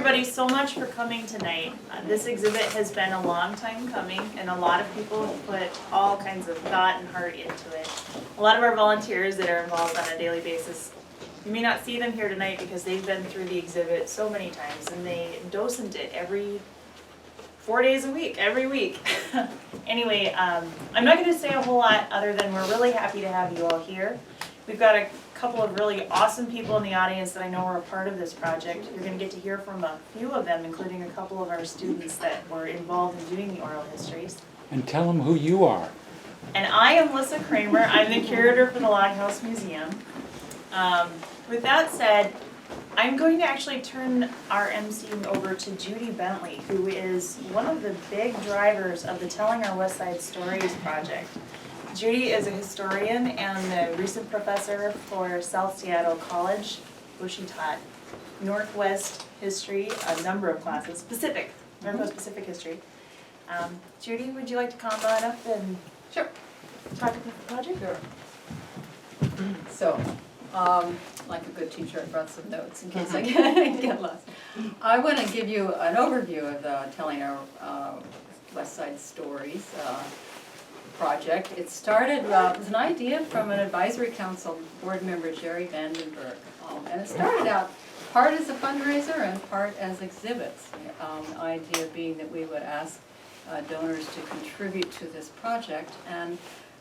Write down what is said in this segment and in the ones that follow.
everybody so much for coming tonight. This exhibit has been a long time coming, and a lot of people have put all kinds of thought and heart into it. A lot of our volunteers that are involved on a daily basis, you may not see them here tonight because they've been through the exhibit so many times, and they docent it every 4 days a week, every week. Anyway, I'm not going to say a whole lot other than we're really happy to have you all here. We've got a couple of really awesome people in the audience that I know are a part of this project. You're going to get to hear from a few of them, including a couple of our students that were involved in doing the oral histories. And tell them who you are. And I am Lissa Kramer. I'm the curator for the Log House Museum. With that said, I'm going to actually turn our emceeing over to Judy Bentley, who is one of the big drivers of the Telling Our Westside Stories project. Judy is a historian and a recent professor for South Seattle College, where she taught Northwest history, a number of classes, Northwest Pacific history. Judy, would you like to come on up and Sure. talk about the project? Sure. So, like a good teacher, I brought some notes in case I get lost. I want to give you an overview of the Telling Our Westside Stories project. It started as an idea from an advisory council board member, Jerry Vandenberg, and it started out part as a fundraiser and part as exhibits. The idea being that we would ask donors to contribute to this project, and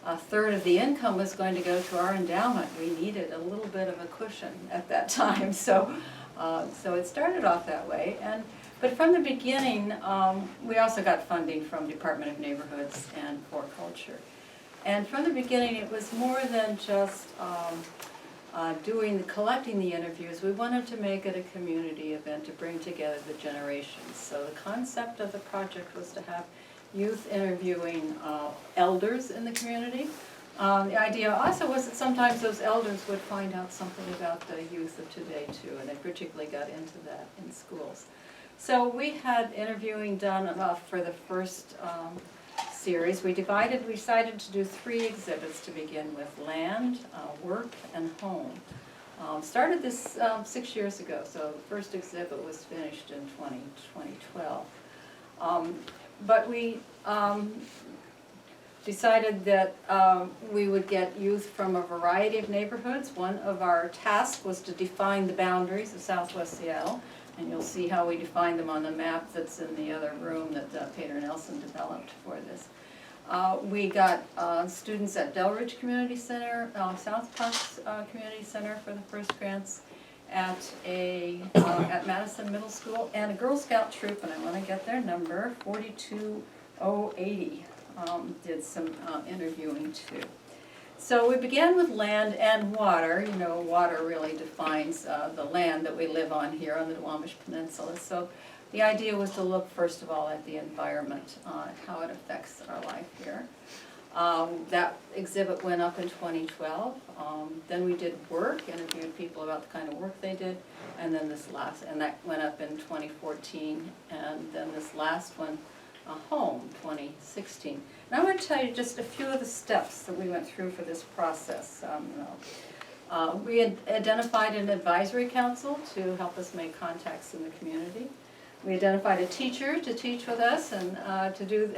a third of the income was going to go to our endowment. We needed a little bit of a cushion at that time, so it started off that way. But from the beginning, we also got funding from Department of Neighborhoods and for Culture. And from the beginning, it was more than just collecting the interviews. We wanted to make it a community event to bring together the generations. So the concept of the project was to have youth interviewing elders in the community. The idea also was that sometimes those elders would find out something about the youth of today too, and they particularly got into that in schools. So we had interviewing done for the first series. We decided to do 3 exhibits to begin with: land, work, and home. Started this 6 years ago, so the first exhibit was finished in 2012. But we decided that we would get youth from a variety of neighborhoods. One of our tasks was to define the boundaries of Southwest Seattle, and you'll see how we define them on the map that's in the other room that Peter Nelson developed for this. We got students at Delridge Community Center, South Parks Community Center for the first grants, at Madison Middle School, and a Girl Scout troop, and I want to get their number, 42080, did some interviewing too. So we began with land and water. You know, water really defines the land that we live on here on the Duwamish Peninsula. So the idea was to look first of all at the environment, how it affects our life here. That exhibit went up in 2012. Then we did work, interviewed people about the kind of work they did, and then that went up in 2014, and then this last one, home, 2016. And I want to tell you just a few of the steps that we went through for this process. We had identified an advisory council to help us make contacts in the community. We identified a teacher to teach with us and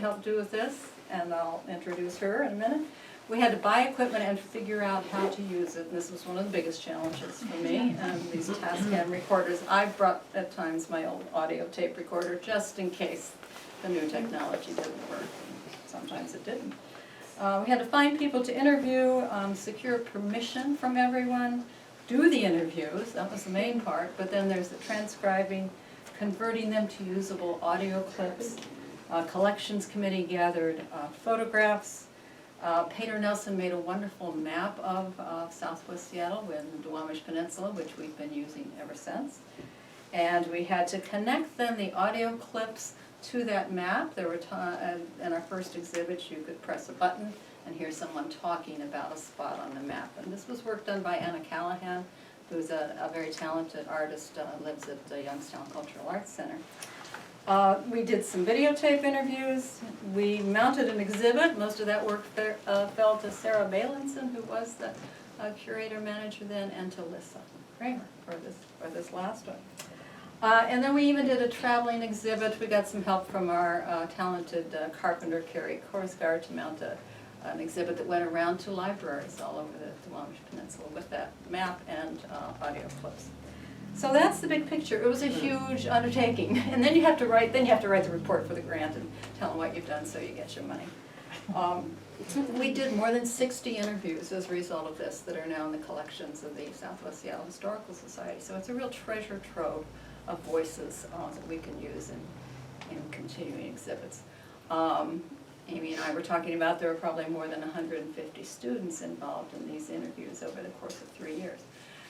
help do with this, and I'll introduce her in a minute. We had to buy equipment and figure out how to use it, and this was one of the biggest challenges for me. These Tascam recorders, I brought at times my old audio tape recorder just in case the new technology didn't work. Sometimes it didn't. We had to find people to interview, secure permission from everyone, do the interviews, that was the main part, but then there's the transcribing, converting them to usable audio clips. Collections committee gathered photographs. Peter Nelson made a wonderful map of Southwest Seattle in the Duwamish Peninsula, which we've been using ever since. And we had to connect then the audio clips to that map. There were in our first exhibit, you could press a button and hear someone talking about a spot on the map. And this was work done by Anna Callahan, who's a very talented artist, lives at the Youngstown Cultural Arts Center. We did some videotape interviews. We mounted an exhibit. Most of that work fell to Sarah Balinson, who was the curator manager then, and to Lissa Kramer for this last one. And then we even did a traveling exhibit. We got some help from our talented carpenter, Carrie Korsgaard, to mount an exhibit that went around to libraries all over the Duwamish Peninsula with that map and audio clips. So that's the big picture. It was a huge undertaking. And then you have to write the report for the grant and tell them what you've done so you get your money. We did more than 60 interviews as a result of this that are now in the collections of the Southwest Seattle Historical Society. So it's a real treasure trove of voices that we can use in continuing exhibits. Amy and I were talking about there were probably more than 150 students involved in these interviews over the course of 3 years.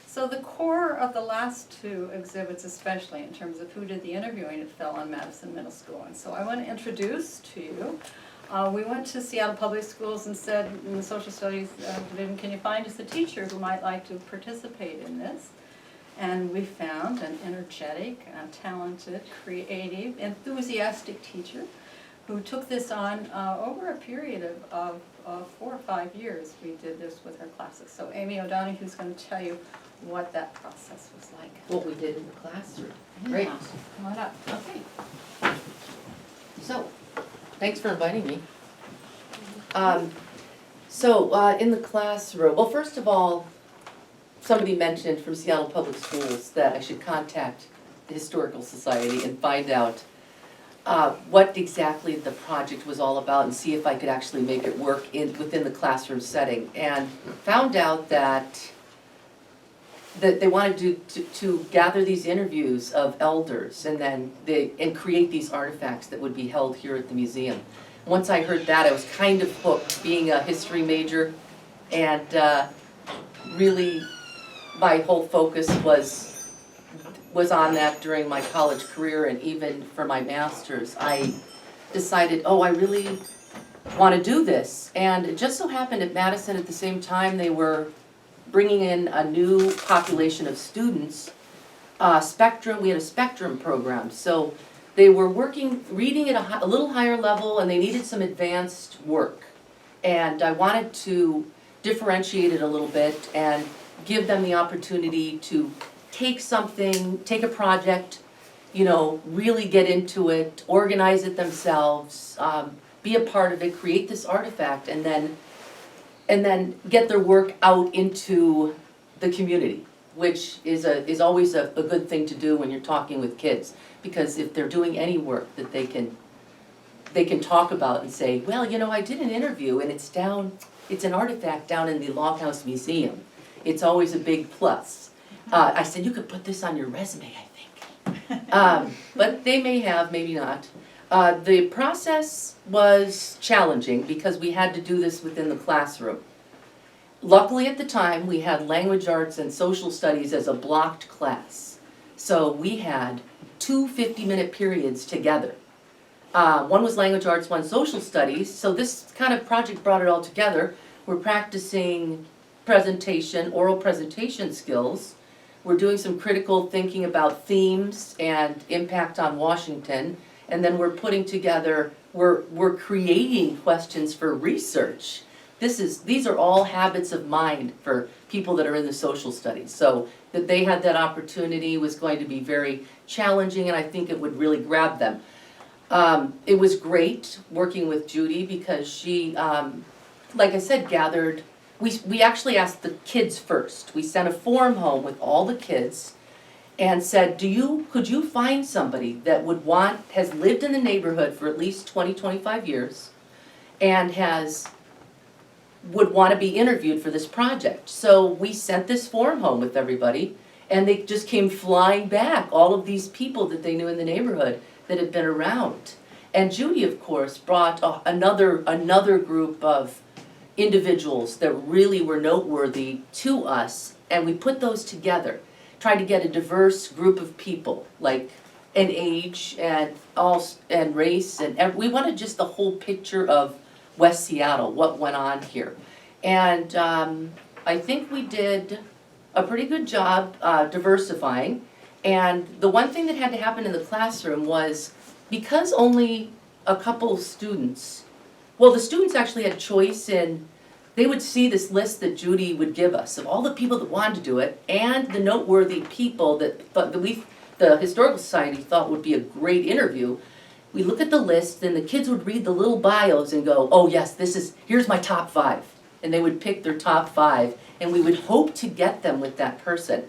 So the core of the last two exhibits, especially in terms of who did the interviewing, it fell on Madison Middle School. And so I want to introduce to you, we went to Seattle Public Schools and said in the social studies division, can you find us a teacher who might like to participate in this? And we found an energetic, talented, creative, enthusiastic teacher who took this on over a period of 4 or 5 years. We did this with her classes. So Amy O'Donoghue is going to tell you what that process was like. What we did in the classroom. Great. Yeah. Come on up. Okay. So, thanks for inviting me. In the classroom, well, first of all, somebody mentioned from Seattle Public Schools that I should contact the Historical Society and find out what exactly the project was all about and see if I could actually make it work within the classroom setting. And found out that they wanted to gather these interviews of elders and create these artifacts that would be held here at the museum. Once I heard that, I was kind of hooked, being a history major, and really my whole focus was on that during my college career, and even for my master's. I decided, I really want to do this. And it just so happened at Madison at the same time they were bringing in a new population of students, Spectrum. We had a Spectrum program. So they were reading at a little higher level, and they needed some advanced work. And I wanted to differentiate it a little bit and give them the opportunity to take a project, really get into it, organize it themselves, be a part of it, create this artifact, and then get their work out into the community, which is always a good thing to do when you're talking with kids, because if they're doing any work that they can talk about and say, well, I did an interview and it's an artifact down in the Longhouse Museum. It's always a big plus. I said, you could put this on your resume, I think. But they may have, maybe not. The process was challenging because we had to do this within the classroom. Luckily at the time, we had language arts and social studies as a blocked class. So we had 2 50-minute periods together. One was language arts, one social studies. So this kind of project brought it all together. We're practicing oral presentation skills. We're doing some critical thinking about themes and impact on Washington. And then we're putting together, we're creating questions for research. These are all habits of mind for people that are in the social studies. So that they had that opportunity was going to be very challenging, and I think it would really grab them. It was great working with Judy because she, like I said, gathered, we actually asked the kids first. We sent a form home with all the kids and said, could you find somebody that has lived in the neighborhood for at least 20-25 years and would want to be interviewed for this project? So we sent this form home with everybody, and they just came flying back, all of these people that they knew in the neighborhood that had been around. And Judy, of course, brought another group of individuals that really were noteworthy to us, and we put those together. Tried to get a diverse group of people, like an age and race, and we wanted just the whole picture of West Seattle, what went on here. And I think we did a pretty good job diversifying. And the one thing that had to happen in the classroom was, because only a couple of students, the students actually had choice in, they would see this list that Judy would give us of all the people that wanted to do it and the noteworthy people that we the Historical Society thought would be a great interview, we look at the list and the kids would read the little bios and go, oh yes, here's my top 5. And they would pick their top 5 and we would hope to get them with that person.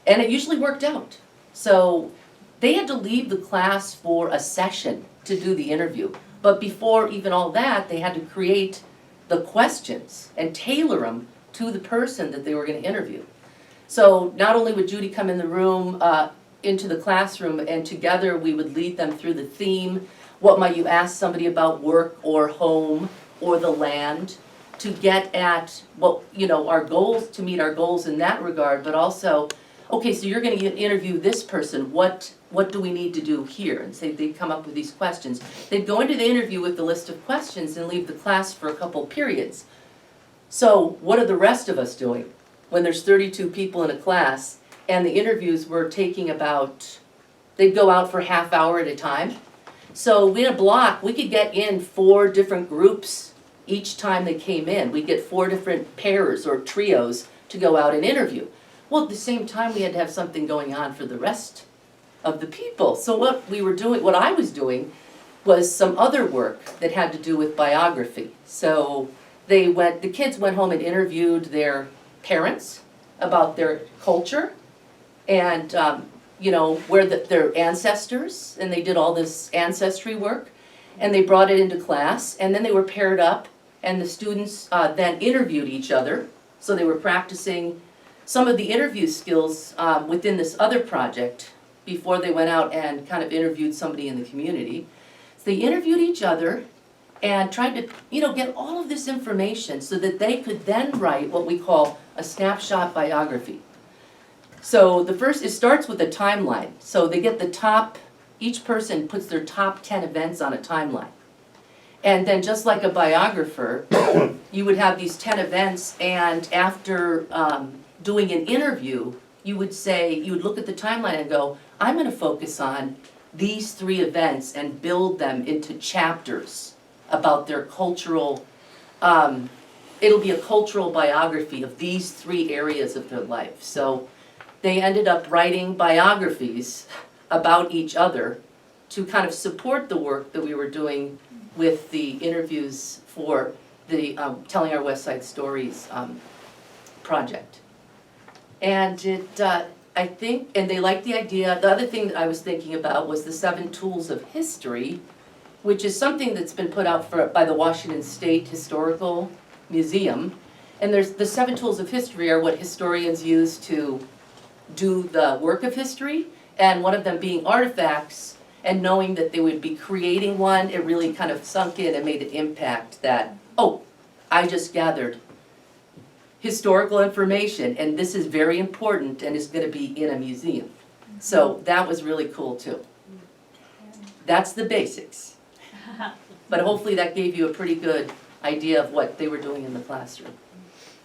And it usually worked out. So they had to leave the class for a session to do the interview. But before even all that, they had to create the questions and tailor them to the person that they were going to interview. So not only would Judy come in the room, into the classroom, and together we would lead them through the theme, what might you ask somebody about work or home or the land, to get at what, our goals, to meet our goals in that regard, but also, okay, so you're going to interview this person, what do we need to do here? And say they'd come up with these questions. They'd go into the interview with the list of questions and leave the class for a couple periods. So what are the rest of us doing when there's 32 people in a class and the interviews were taking they'd go out for a half hour at a time. So in a block, we could get in 4 different groups each time they came in. We'd get 4 different pairs or trios to go out and interview. Well, at the same time, we had to have something going on for the rest of the people. So what I was doing was some other work that had to do with biography. So the kids went home and interviewed their parents about their culture and where their ancestors, and they did all this ancestry work, and they brought it into class, and then they were paired up, and the students then interviewed each other. So they were practicing some of the interview skills within this other project before they went out and kind of interviewed somebody in the community. So they interviewed each other and tried to, get all of this information so that they could then write what we call a snapshot biography. So it starts with a timeline. So they get each person puts their top 10 events on a timeline. And then just like a biographer, you would have these 10 events, and after doing an interview, you would look at the timeline and go, I'm going to focus on these 3 events and build them into chapters about their cultural, it'll be a cultural biography of these 3 areas of their life. So they ended up writing biographies about each other to kind of support the work that we were doing with the interviews for the Telling Our Westside Stories project. And I think, and they liked the idea. The other thing that I was thinking about was the 7 Tools of History, which is something that's been put out by the Washington State Historical Museum. And the 7 Tools of History are what historians use to do the work of history, and one of them being artifacts, and knowing that they would be creating one, it really kind of sunk in and made an impact that, I just gathered historical information, and this is very important and is going to be in a museum. So that was really cool too. That's the basics. But hopefully that gave you a pretty good idea of what they were doing in the classroom.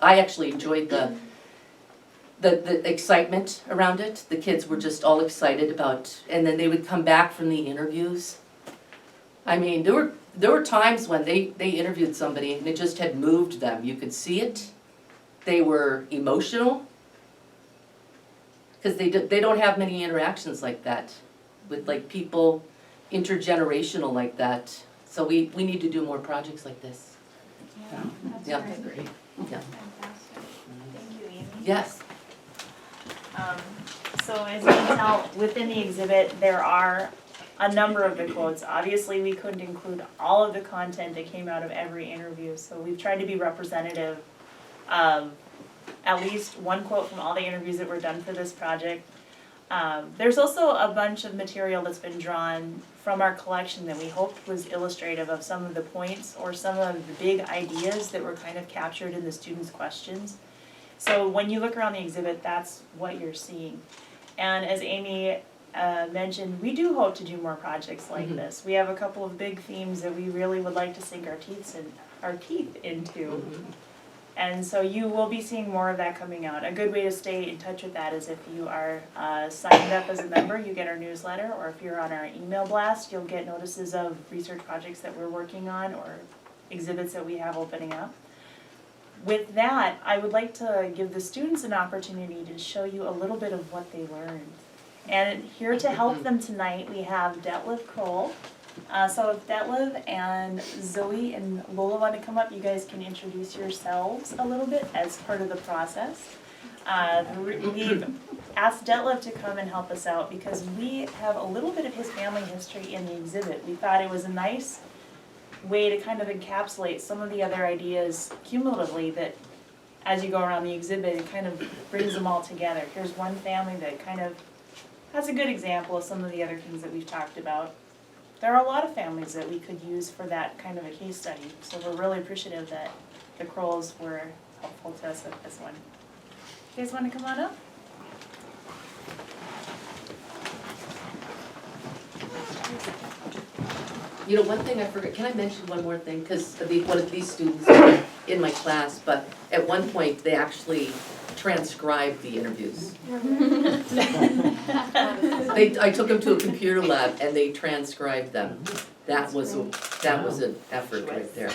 I actually enjoyed the excitement around it. The kids were just all excited about, and then they would come back from the interviews. I mean, there were times when they interviewed somebody and it just had moved them. You could see it. They were emotional because they don't have many interactions like that with people intergenerational like that. So we need to do more projects like this. Yeah, that's Yeah. great. Yeah. Fantastic. Thank you, Amy. Yes. So as you can tell, within the exhibit, there are a number of the quotes. Obviously, we couldn't include all of the content that came out of every interview, so we've tried to be representative of at least one quote from all the interviews that were done for this project. There's also a bunch of material that's been drawn from our collection that we hoped was illustrative of some of the points or some of the big ideas that were kind of captured in the students' questions. So when you look around the exhibit, that's what you're seeing. And as Amy mentioned, we do hope to do more projects like this. We have a couple of big themes that we really would like to sink our teeth into. And so you will be seeing more of that coming out. A good way to stay in touch with that is if you are signed up as a member, you get our newsletter, or if you're on our email blast, you'll get notices of research projects that we're working on or exhibits that we have opening up. With that, I would like to give the students an opportunity to show you a little bit of what they learned. And here to help them tonight, we have Detlef Kroll. So if Detlef and Zoe and Lola want to come up, you guys can introduce yourselves a little bit as part of the process. We've asked Detlef to come and help us out because we have a little bit of his family history in the exhibit. We thought it was a nice way to kind of encapsulate some of the other ideas cumulatively that as you go around the exhibit, it kind of brings them all together. Here's one family that kind of has a good example of some of the other things that we've talked about. There are a lot of families that we could use for that kind of a case study, so we're really appreciative that the Krolls were helpful to us with this one. You guys want to come on up? You know, one thing I forgot, can I mention one more thing? Because one of these students are in my class, but at one point, they actually transcribed the interviews. I took them to a computer lab and they transcribed them. That was an effort right there.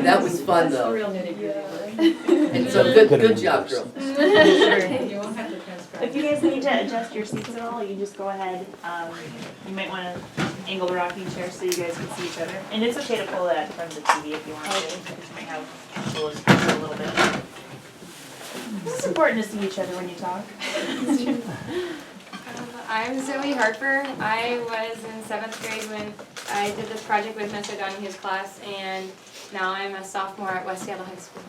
That was fun though. Real nitty-gritty. And so good job, girl. You won't have to transcribe. If you guys need to adjust your seats at all, you just go ahead. You might want to angle the rocking chair so you guys can see each other. And it's okay to pull that in front of the TV if you want to. You might have to a little bit. It's important to see each other when you talk. I'm Zoe Harper. I was in 7th grade when I did this project with Ms. O'Donoghue's class, and now I'm a sophomore at West Seattle High School.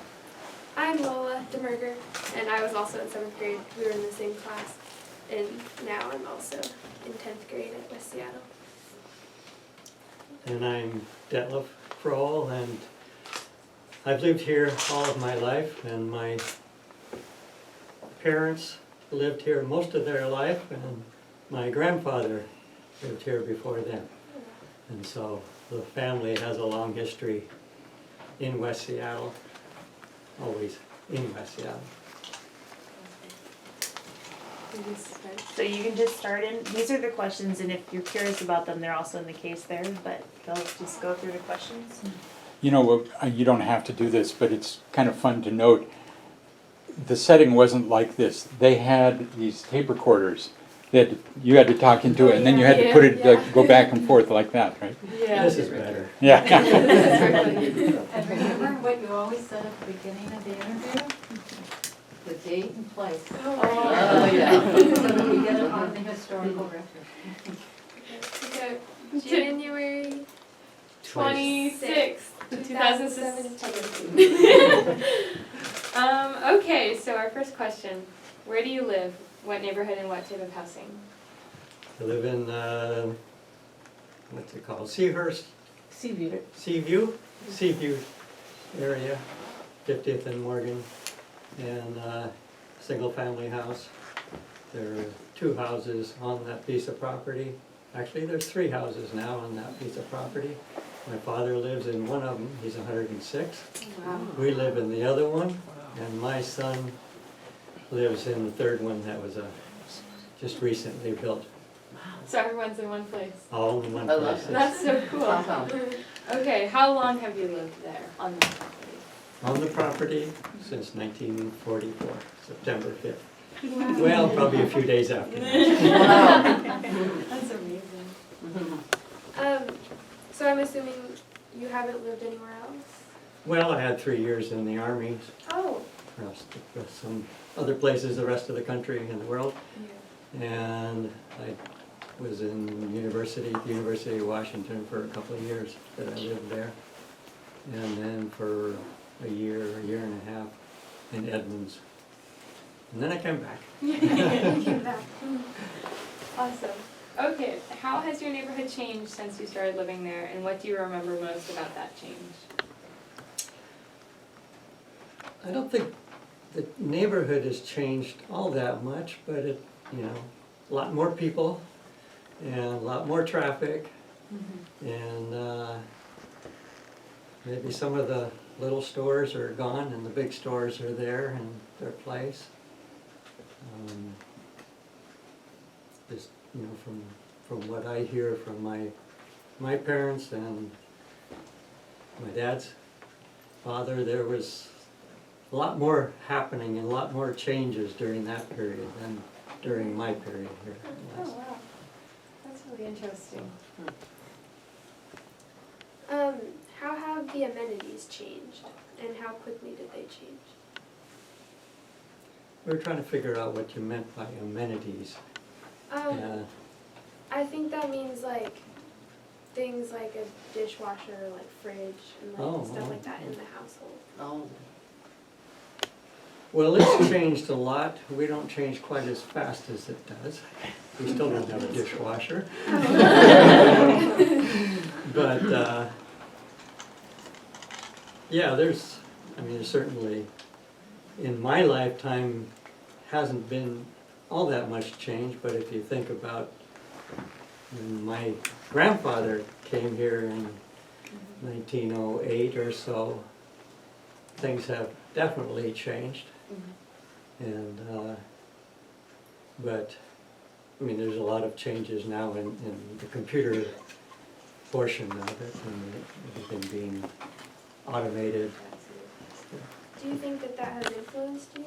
I'm Lola DeMerger, and I was also in 7th grade. We were in the same class, and now I'm also in 10th grade at West Seattle. And I'm Detlef Kroll, and I've lived here all of my life, and my parents lived here most of their life, and my grandfather lived here before them. And so the family has a long history in West Seattle, always in West Seattle. So you can just start in, these are the questions, and if you're curious about them, they're also in the case there, but they'll just go through the questions. You know, you don't have to do this, but it's kind of fun to note. The setting wasn't like this. They had these tape recorders that you had to talk into it, and then you had to put it, go back and forth like that, right? Yeah. This is better. Yeah. And remember what you always said at the beginning of the interview? The date and place. Oh, yeah. So that we get it on the historical record. So, January 26th, 2017. Okay, so our first question. Where do you live? What neighborhood and what type of housing? I live in, what's it called, Seahurst? Seaview area, 50th and Morgan, and single family house. There are 2 houses on that piece of property. Actually, there's 3 houses now on that piece of property. My father lives in one of them, he's 106. Wow. We live in the other one, and my son lives in the third one that was just recently built, So everyone's in one place. all in one I love place. That's so cool. Wow. Okay, how long have you lived there on the property? On the property since 1944, September 5th. Well, probably a few days after that. That's amazing. So I'm assuming you haven't lived anywhere else? Well, I had 3 years in the Army, Oh. across some other places, the rest of the country and the world. And I was in the University of Washington for a couple of years that I lived there. And then for a year and a half in Edmonds. And then I came back. You came back. Awesome. Okay, how has your neighborhood changed since you started living there, and what do you remember most about that change? I don't think the neighborhood has changed all that much, but it, a lot more people and a lot more traffic, and maybe some of the little stores are gone and the big stores are there in their place. Just, from what I hear from my parents and my dad's father, there was a lot more happening and a lot more changes during that period than during my period here. Oh, wow. That's really interesting. How have the amenities changed, and how quickly did they change? We were trying to figure out what you meant by amenities. Yeah. I think that means like things like a dishwasher, like fridge, and like Oh, stuff oh, like that in the household. Oh, Well, it's changed a lot. We don't change quite as fast as it does. We still don't have a dishwasher. But, yeah, there's certainly, in my lifetime, hasn't been all that much change, but if you think about when my grandfather came here in 1908 or so, things have definitely changed. And, but, there's a lot of changes now in the computer portion of it, and everything being automated. Do you think that that has influenced you?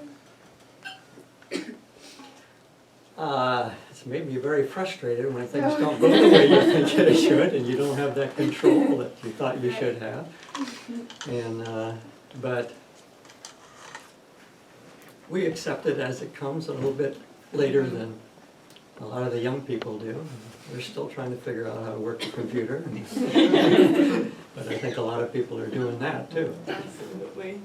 It's made me very frustrated when things don't go the way you think it should, and you don't have that control that you thought you should have. And, but we accept it as it comes a little bit later than a lot of the young people do. We're still trying to figure out how to work a computer. But I think a lot of people are doing that too. Absolutely.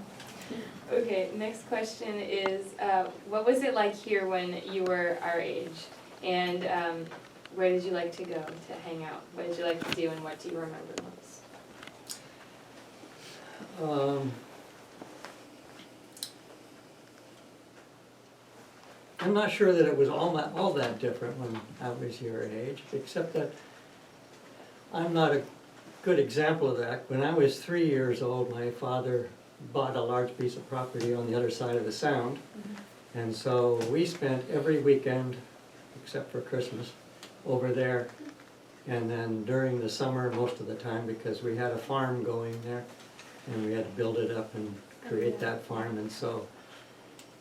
Okay, next question is, what was it like here when you were our age? And where did you like to go to hang out? What did you like to do, and what do you remember most? I'm not sure that it was all that different when I was your age, except that I'm not a good example of that. When I was 3 years old, my father bought a large piece of property on the other side of the Sound. And so we spent every weekend, except for Christmas, over there. And then during the summer, most of the time, because we had a farm going there, and we had to build it up and create that farm. And so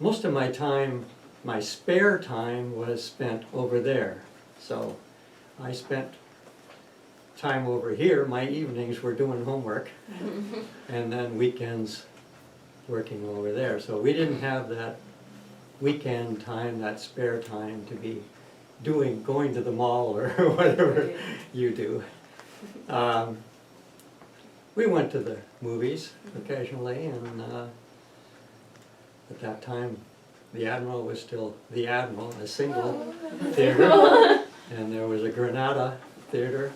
most of my time, my spare time, was spent over there. So I spent time over here. My evenings were doing homework, and then weekends working over there. So we didn't have that weekend time, that spare time to be going to the mall or whatever you do. We went to the movies occasionally, and at that time the Admiral was still the Admiral, a single theater, and there was a Granada theater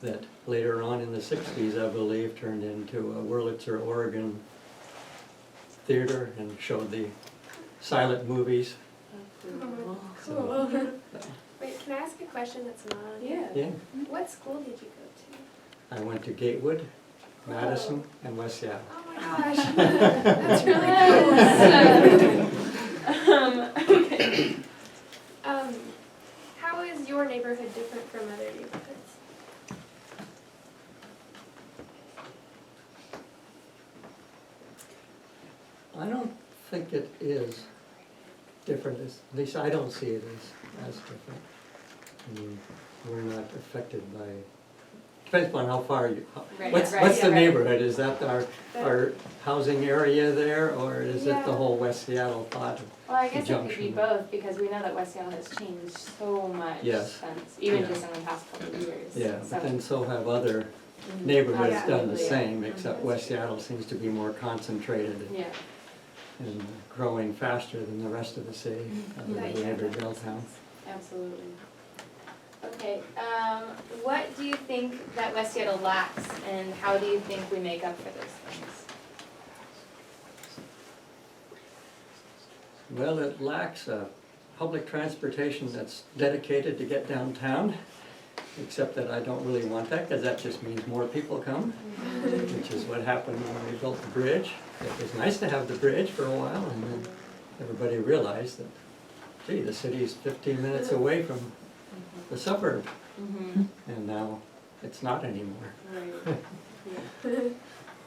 that later on in the 60s, I believe, turned into a Wurlitzer, Oregon theater and showed the silent movies. Cool. Wait, can I ask a question that's not on here? Yeah. Yeah, What school did you go to? I went to Gatewood, Madison, and West Seattle. Oh my gosh, that's really cool. Okay. How is your neighborhood different from other neighborhoods? I don't think it is different, at least I don't see it as different. I mean, we're not affected by, depends upon how far you, Right, what's right, the yeah, right. neighborhood? Is that our housing area there, or is it the whole West Seattle thought? Well, I guess it could be Junction. both, because we know that West Seattle has changed so much Yes. since, even Yeah. just in the past couple of years. Yeah, So- but then so have other Mhm. neighborhoods done the Absolutely, yeah. same, except Mhm. West Seattle seems to be more concentrated Yeah. and growing faster than the rest of the city, other Yeah, than yeah, Naperville town. Absolutely. Okay, what do you think that West Seattle lacks, and how do you think we make up for those things? Well, it lacks public transportation that's dedicated to get downtown, except that I don't really want that, because that just means more people come, which is what happened when we built the bridge. It was nice to have the bridge for a while, and then everybody realized that, gee, the city's 15 minutes away from the suburb, Mm-hmm. and now it's not anymore. Right. Yeah.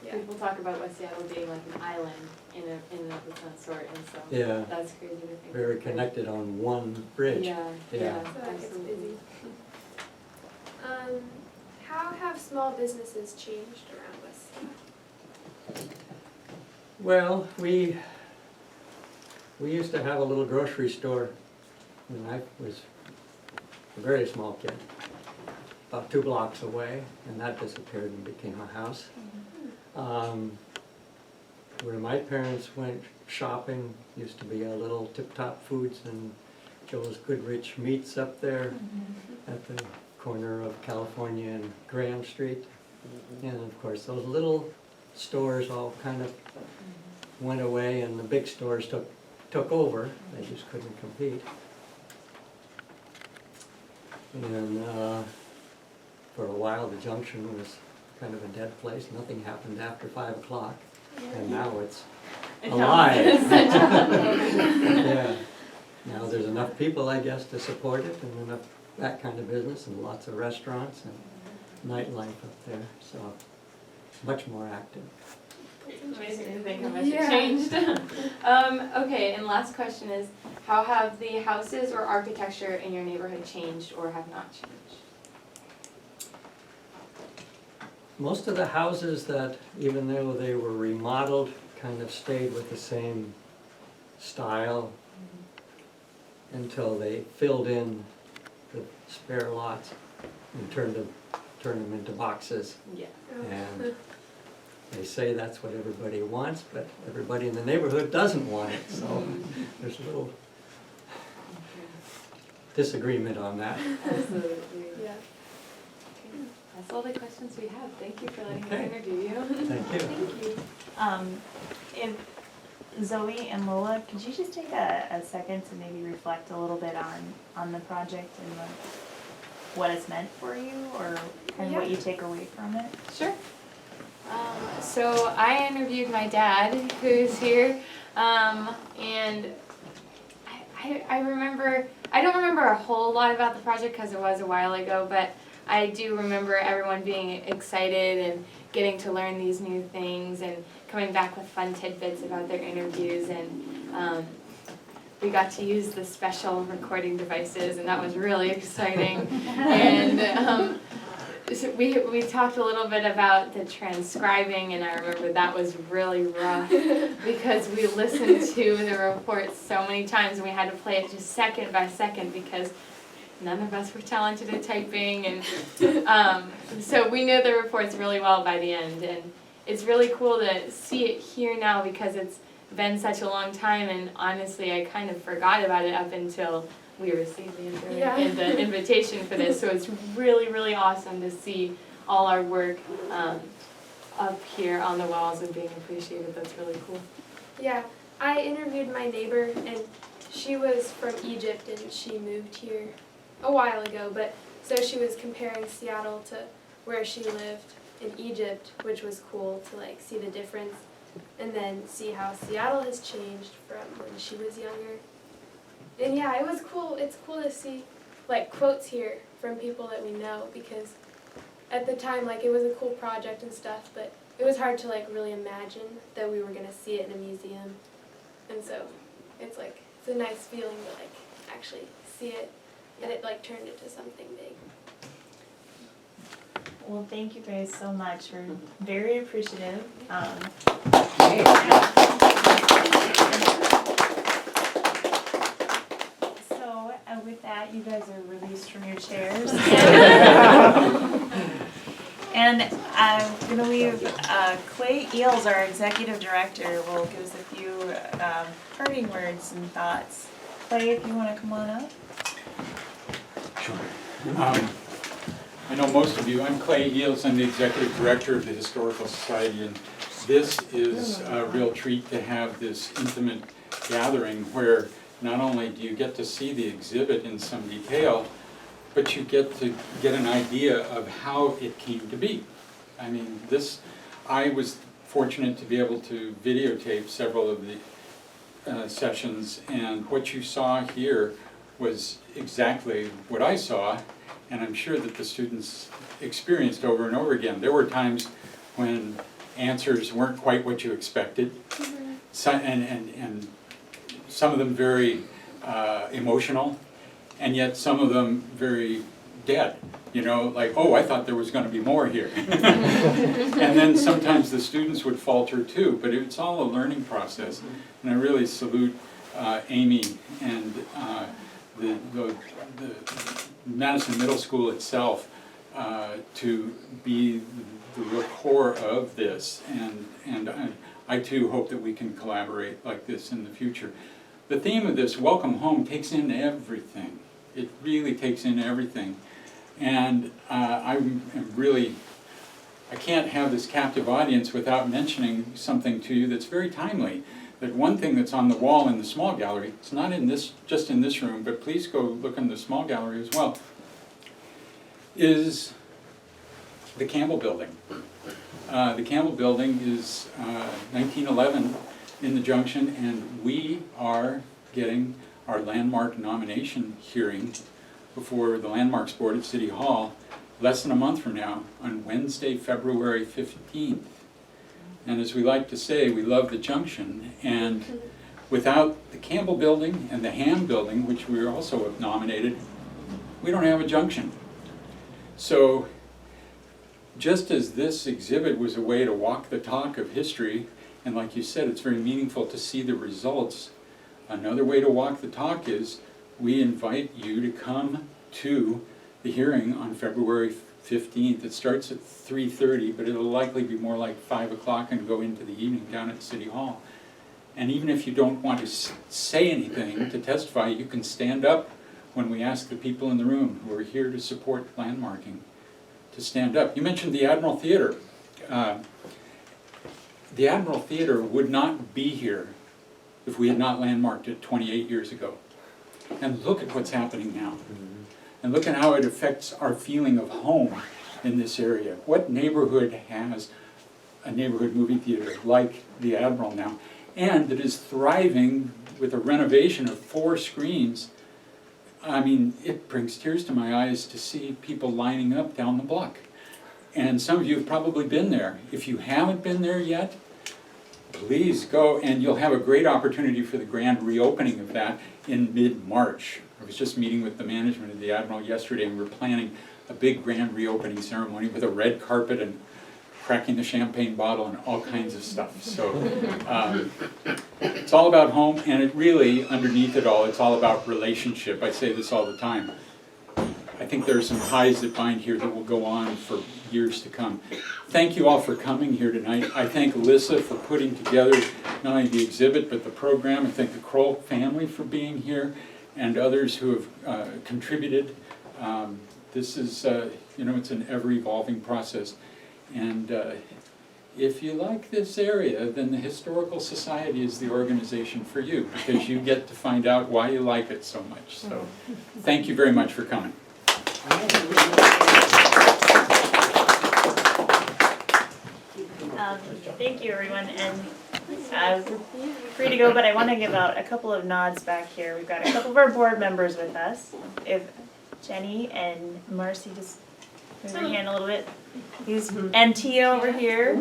Yeah. Yeah. People talk about West Seattle being like an island in and of its own sort, and so Yeah, that's crazy to think. very connected on one bridge. Yeah, Yeah. yeah, So that gets absolutely. busy. How have small businesses changed around West Seattle? Well, we used to have a little grocery store when I was a very small kid, about 2 blocks away, and that disappeared and became a house. Where my parents went shopping used to be a little Tip Top Foods and Joe's Goodrich Meats up there at the corner of California and Graham Street. And of course, those little stores all kind of went away and the big stores took over. They just couldn't compete. And for a while, the junction was kind of a dead place. Nothing happened after 5 o'clock. And now it's alive. Yeah. Now there's enough people, I guess, to support it, and enough that kind of business, and lots of restaurants and nightlife up there. So much more active. It's amazing to think how much Yeah. it changed. Okay, and last question is, how have the houses or architecture in your neighborhood changed or have not changed? Most of the houses that, even though they were remodeled, kind of stayed with the same style until they filled in the spare lots and turned them into boxes. Yeah. And they say that's what everybody wants, but everybody in the neighborhood doesn't want it, so there's a little disagreement on that. Absolutely. Yeah. That's all the questions we have. Thank you for letting Okay. us interview you. Thank you. Thank you. If Zoe and Lola, could you just take a second to maybe reflect a little bit on the project and what it's meant for you, or kind of what you take away from it? Sure. So I interviewed my dad, who's here, and I remember, I don't remember a whole lot about the project because it was a while ago, but I do remember everyone being excited and getting to learn these new things and coming back with fun tidbits about their interviews, and we got to use the special recording devices, and that was really exciting. And so we talked a little bit about the transcribing, and I remember that was really rough because we listened to the reports so many times and we had to play it just second by second because none of us were talented at typing, and so we knew the reports really well by the end. And it's really cool to see it here now because it's been such a long time, and honestly I kind of forgot about it up until we received the invitation for this. So it's really, really awesome to see all our work up here on the walls and being appreciated. That's really cool. Yeah, I interviewed my neighbor, and she was from Egypt, and she moved here a while ago, but so she was comparing Seattle to where she lived in Egypt, which was cool to like see the difference and then see how Seattle has changed from when she was younger. And yeah, it was cool. It's cool to see like quotes here from people that we know, because at the time like it was a cool project and stuff, but it was hard to like really imagine that we were gonna see it in a museum. And so it's like it's a nice feeling to like actually see it, and it like turned into something big. Well, thank you guys so much. We're very appreciative. So with that, you guys are released from your chairs. And I'm gonna leave Clay Eels, our executive director, will give us a few parting words and thoughts. Clay, if you wanna come on up. Sure. I know most of you, I'm Clay Eels, I'm the Executive Director of the Historical Society, and this is a real treat to have this intimate gathering where not only do you get to see the exhibit in some detail, but you get to get an idea of how it came to be. I mean, I was fortunate to be able to videotape several of the sessions, and what you saw here was exactly what I saw, and I'm sure that the students experienced over and over again. There were times when answers weren't quite what you expected. So, and some of them very emotional, and yet some of them very dead. You know, like, oh, I thought there was going to be more here. And then sometimes the students would falter too, but it's all a learning process. And I really salute Amy and the Madison Middle School itself to be the core of this. And I too hope that we can collaborate like this in the future. The theme of this, Welcome Home, takes in everything. It really takes in everything. And I can't have this captive audience without mentioning something to you that's very timely. That one thing that's on the wall in the small gallery, it's not in this, just in this room, but please go look in the small gallery as well, is the Campbell Building. The Campbell Building is 1911 in the Junction, and we are getting our landmark nomination hearing before the Landmarks Board at City Hall less than a month from now on Wednesday, February 15th. And as we like to say, we love the Junction, and without the Campbell Building and the Ham Building, which we also have nominated, we don't have a Junction. So just as this exhibit was a way to walk the talk of history, and like you said, it's very meaningful to see the results, another way to walk the talk is we invite you to come to the hearing on February 15th. It starts at 3:30, but it'll likely be more like 5 o'clock and go into the evening down at City Hall. And even if you don't want to say anything to testify, you can stand up when we ask the people in the room who are here to support landmarking to stand up. You mentioned the Admiral Theater. The Admiral Theater would not be here if we had not landmarked it 28 years ago. And look at what's happening now. And look at how it affects our feeling of home in this area. What neighborhood has a neighborhood movie theater like the Admiral now? And that is thriving with a renovation of 4 screens. I mean, it brings tears to my eyes to see people lining up down the block. And some of you have probably been there. If you haven't been there yet, please go, and you'll have a great opportunity for the grand reopening of that in mid-March. I was just meeting with the management of the Admiral yesterday, and we're planning a big grand reopening ceremony with a red carpet and cracking the champagne bottle and all kinds of stuff. So it's all about home, and it really, underneath it all, it's all about relationship. I say this all the time. I think there are some ties that bind here that will go on for years to come. Thank you all for coming here tonight. I thank Alyssa for putting together not only the exhibit but the program. I thank the Kroll family for being here and others who have contributed. This is, you know, it's an ever-evolving process. And if you like this area, then the Historical Society is the organization for you, because you get to find out why you like it so much. So thank you very much for coming. Thank you, everyone, and we're free to go, but I want to give out a couple of nods back here. We've got a couple of our board members with us. If Jenny and Marcy just move your hand a little bit. And Tia over here.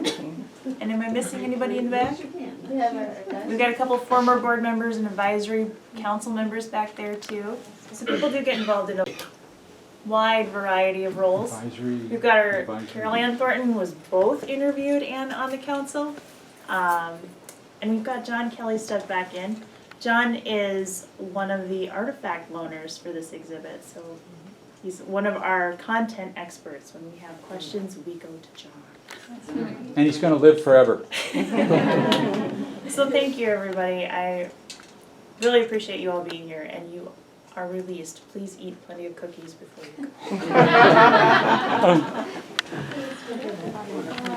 And am I missing anybody in the back? We've got a couple of former board members and advisory council members back there too. So people do get involved in a wide variety of roles. We've got our Carol Ann Thornton was both interviewed and on the council. And we've got John Kelly stuck back in. John is one of the artifact loaners for this exhibit, so he's one of our content experts. When we have questions, we go to John. And he's going to live forever. So thank you, everybody. I really appreciate you all being here, and you are released. Please eat plenty of cookies before you go.